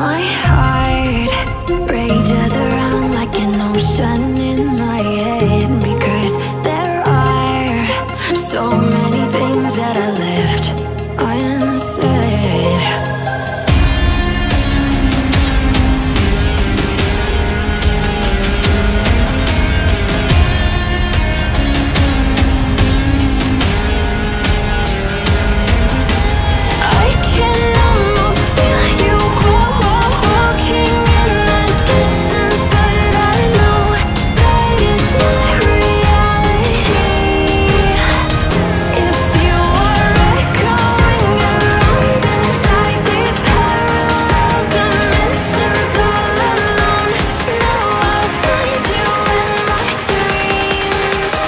My heart rages around like an ocean in my head, because there are so many things that I left unsaid. I can almost feel you walking in the distance, but I know that it's not reality. If you are echoing around inside these parallel dimensions all alone, now I'll find you in my dreams.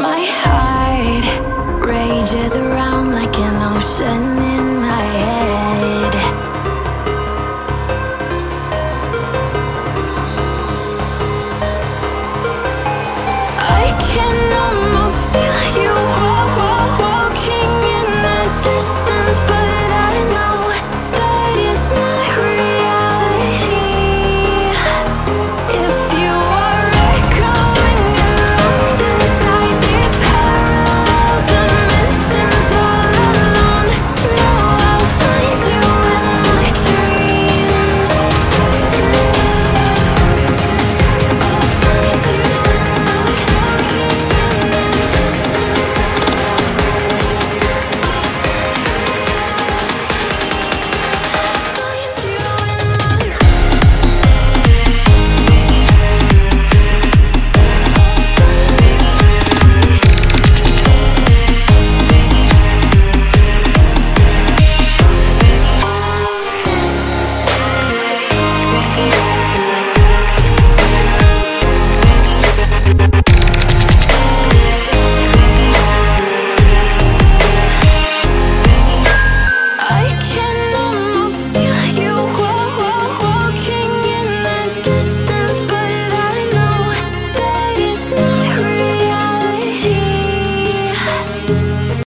My heart rages